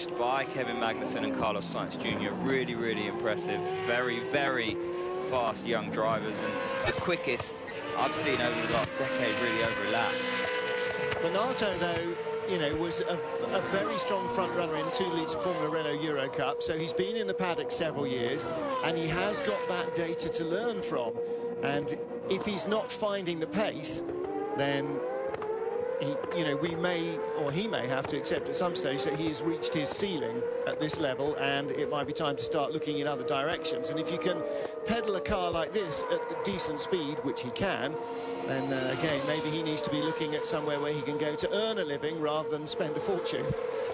by Kevin Magnussen and Carlos Sainz Jr. Really, really impressive. Very, very fast young drivers, and the quickest I've seen over the last decade, really, over a lap. Bonato, though, you know, was a very strong front runner in 2 litres Formula Renault Euro Cup, so he's been in the paddock several years, and he has got that data to learn from. And if he's not finding the pace, then he may have to accept at some stage that he has reached his ceiling at this level, and it might be time to start looking in other directions. And if you can pedal a car like this at decent speed, which he can, then again, maybe he needs to be looking at somewhere where he can go to earn a living rather than spend a fortune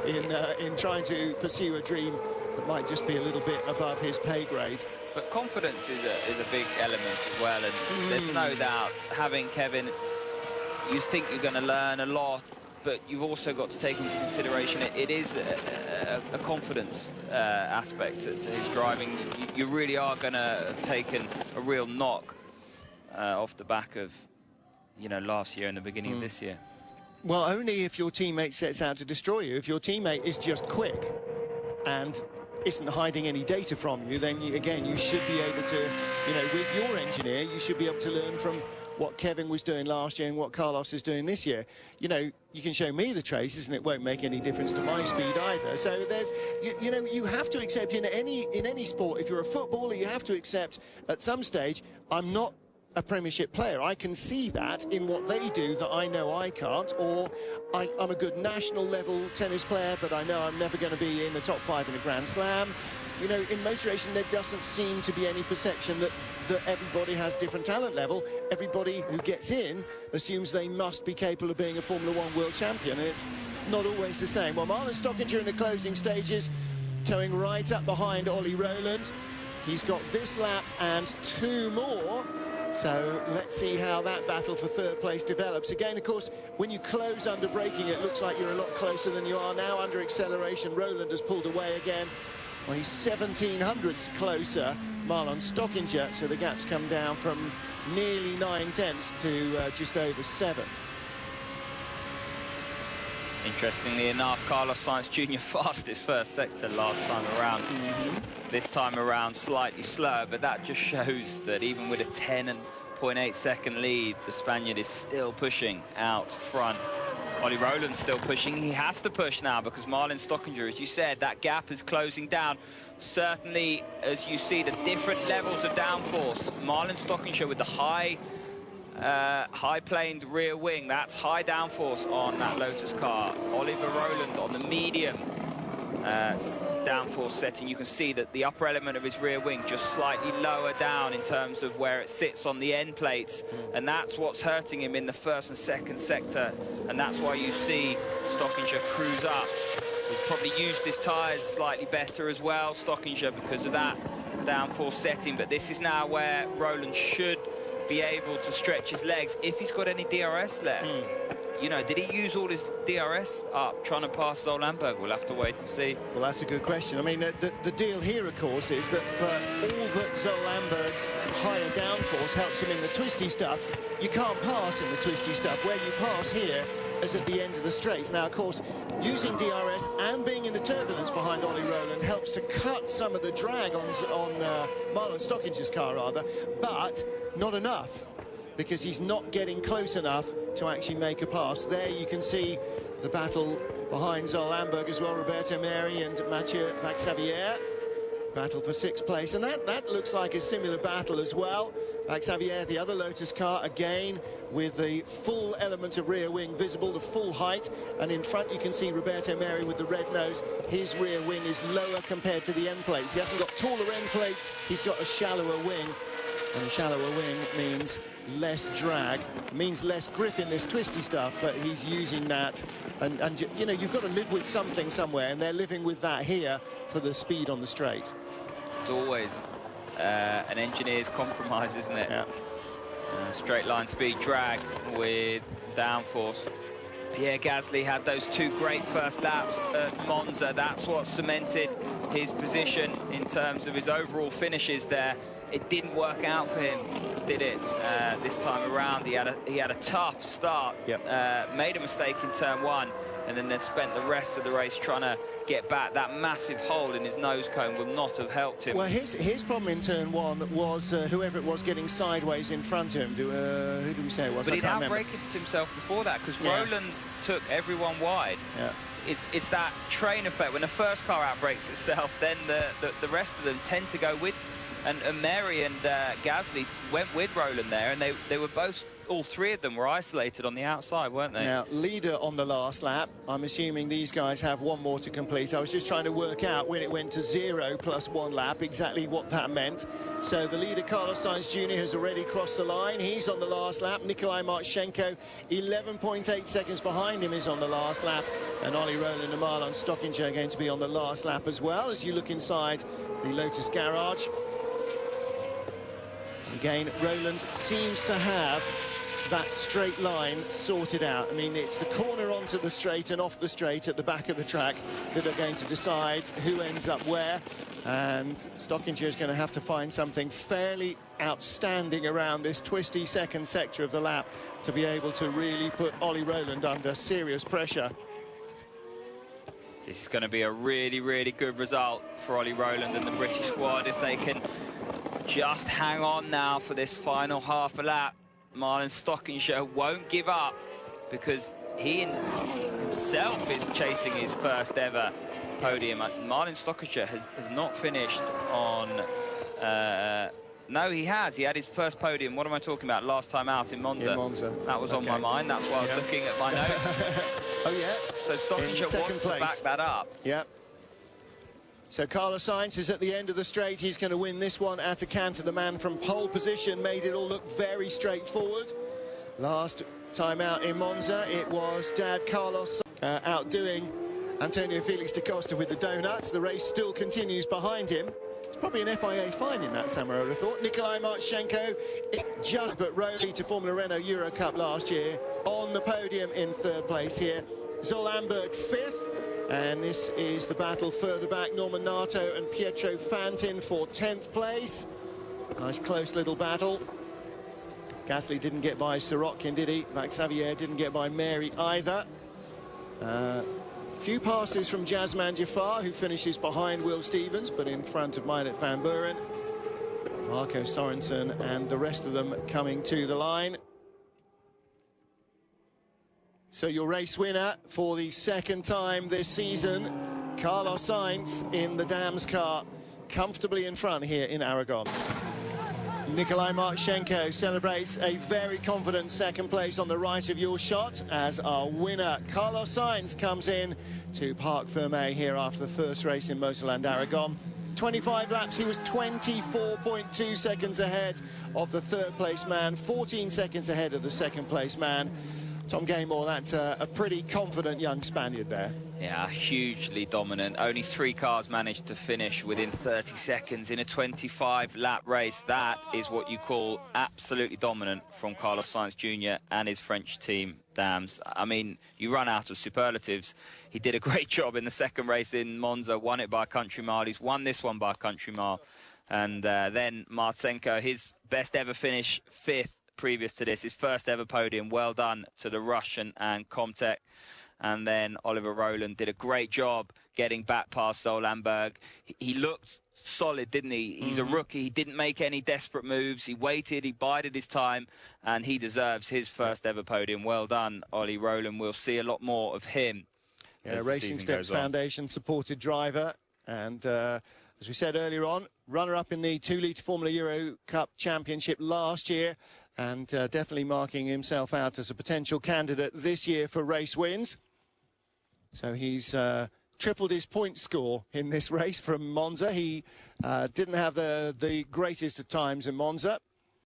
in trying to pursue a dream that might just be a little bit above his pay grade. But confidence is a big element as well, and there's no doubt, having Kevin, you think you're going to learn a lot, but you've also got to take into consideration it is a confidence aspect to his driving. You really are going to have taken a real knock off the back of, you know, last year and the beginning of this year. Well, only if your teammate sets out to destroy you. If your teammate is just quick and isn't hiding any data from you, then again, you should be able to, you know, with your engineer, you should be able to learn from what Kevin was doing last year and what Carlos is doing this year. You know, you can show me the traces and it won't make any difference to my speed either. So there's, you know, you have to accept in any sport, if you're a footballer, you have to accept at some stage, I'm not a Premiership player. I can see that in what they do that I know I can't, or I'm a good national level tennis player, but I know I'm never going to be in the top 5 in a Grand Slam. You know, in motor racing, there doesn't seem to be any perception that everybody has different talent level. Everybody who gets in assumes they must be capable of being a Formula 1 world champion, and it's not always the same. Well, Marlon Stockinger in the closing stages, towing right up behind Ollie Rowland. He's got this lap and 2 more. So let's see how that battle for 3rd place develops. Again, of course, when you close under braking, it looks like you're a lot closer than you are now. Under acceleration, Rowland has pulled away again. Well, he's 1700ths closer, Marlon Stockinger, so the gap's come down from nearly 9/10 to just over 7. Interestingly enough, Carlos Sainz Jr. fastest first sector last time around. This time around slightly slower, but that just shows that even with a 10.8 second lead, the Spaniard is still pushing out front. Ollie Rowland's still pushing. He has to push now because Marlon Stockinger, as you said, that gap is closing down. Certainly, as you see the different levels of downforce, Marlon Stockinger with the high planed rear wing, that's high downforce on that Lotus car. Oliver Rowland on the medium downforce setting. You can see that the upper element of his rear wing just slightly lower down in terms of where it sits on the end plates, and that's what's hurting him in the 1st and 2nd sector, and that's why you see Stockinger cruise up. He's probably used his tyres slightly better as well, Stockinger, because of that downforce setting, but this is now where Rowland should be able to stretch his legs if he's got any DRS left. You know, did he use all his DRS up trying to pass Zoe Lamberg? We'll have to wait and see. Well, that's a good question. I mean, the deal here, of course, is that for all that Zoe Lamberg's higher downforce helps him in the twisty stuff, you can't pass in the twisty stuff. Where you pass here is at the end of the straight. Now, of course, using DRS and being in the turbulence behind Ollie Rowland helps to cut some of the drag on Marlon Stockinger's car, rather, but not enough, because he's not getting close enough to actually make a pass. There you can see the battle behind Zoe Lamberg as well, Roberto Meri and Mathieu Vax-Xavier. Battle for 6th place, and that looks like a similar battle as well. Vax-Xavier, the other Lotus car, again with the full element of rear wing visible, the full height, and in front you can see Roberto Meri with the red nose. His rear wing is lower compared to the end plates. He hasn't got taller end plates, he's got a shallower wing, and a shallower wing means less drag, means less grip in this twisty stuff, but he's using that, and you know, you've got to live with something somewhere, and they're living with that here for the speed on the straight. It's always an engineer's compromise, isn't it? Yeah. Straight line speed drag with downforce. Pierre Gasly had those 2 great first laps at Monza. That's what cemented his position in terms of his overall finishes there. It didn't work out for him, did it, this time around? He had a tough start. Yep. Made a mistake in turn 1. and then spent the rest of the race trying to get back. That massive hole in his nose cone will not have helped him. Well, his problem in turn one was whoever it was getting sideways in front of him. Who do we say it was? But he'd outbraked himself before that, because Roland took everyone wide. Yeah. It's that train effect. When the first car outbrakes itself, then the rest of them tend to go with. And Mary and Gasly went with Roland there, and they were both, all three of them were isolated on the outside, weren't they? Now, leader on the last lap. I'm assuming these guys have one more to complete. I was just trying to work out when it went to 0 plus 1 lap, exactly what that meant. So the leader, Carlos Sainz Jr., has already crossed the line. He's on the last lap. Nikolai Marchenko, 11.8 seconds behind him, is on the last lap. And Ollie Rowland and Marlon Stockinger are going to be on the last lap as well, as you look inside the Lotus garage. Again, Roland seems to have that straight line sorted out. I mean, it's the corner onto the straight and off the straight at the back of the track that are going to decide who ends up where. And Stockinger is going to have to find something fairly outstanding around this twisty second sector of the lap to be able to really put Ollie Rowland under serious pressure. This is going to be a really, really good result for Ollie Rowland and the British squad if they can just hang on now for this final half a lap. Marlon Stockinger won't give up, because he himself is chasing his first ever podium. Marlon Stockinger has not finished on... no, he has. He had his first podium. What am I talking about? Last time out in Monza. In Monza. That was on my mind. That's why I was looking at my notes. Oh, yeah. So Stockinger wants to back that up. Yeah. So Carlos Sainz is at the end of the straight. He's going to win this one at a canter. The man from pole position made it all look very straightforward. Last time out in Monza, it was Dad Carlos outdoing Antonio Felix da Costa with the donuts. The race still continues behind him. It's probably an FIA fine in that, Sam, I would have thought. Nikolai Marchenko, just but Rowley to Formula Renault Euro Cup last year, on the podium in third place here. Zollenberg fifth. And this is the battle further back. Norman Nato and Pietro Fantin for 10th place. Nice close little battle. Gasly didn't get by Sirotkin, did he? Max Xavier didn't get by Mary either. Few passes from Jasman Jafar, who finishes behind Will Stevens, but in front of Meinert van Buren. Marco Sorensen and the rest of them coming to the line. So your race winner for the second time this season, Carlos Sainz in the Dams car, comfortably in front here in Aragon. Nikolai Marchenko celebrates a very confident second place on the right of your shot as our winner. Carlos Sainz comes in to Parc Fermé here after the first race in MotorLand Aragon. 25 laps, he was 24.2 seconds ahead of the third place man, 14 seconds ahead of the second place man. Tom Gaymore, that's a pretty confident young Spaniard there. Yeah, hugely dominant. Only 3 cars managed to finish within 30 seconds in a 25-lap race. That is what you call absolutely dominant from Carlos Sainz Jr. and his French team, Dams. I mean, you run out of superlatives. He did a great job in the second race in Monza, won it by a country mile. He's won this one by a country mile. And then Marchenko, his best ever finish, 5th. Previous to this, his first ever podium. Well done to the Russian and Comtech. And then Oliver Rowland did a great job getting back past Zollenberg. He looked solid, didn't he? He's a rookie. He didn't make any desperate moves. He waited, he bided his time, and he deserves his first ever podium. Well done, Ollie Rowland. We'll see a lot more of him. Yeah, Racing Steps Foundation supported driver. And as we said earlier on, runner-up in the 2-litre Formula Euro Cup Championship last year. And definitely marking himself out as a potential candidate this year for race wins. So he's tripled his point score in this race from Monza. He didn't have the greatest of times in Monza,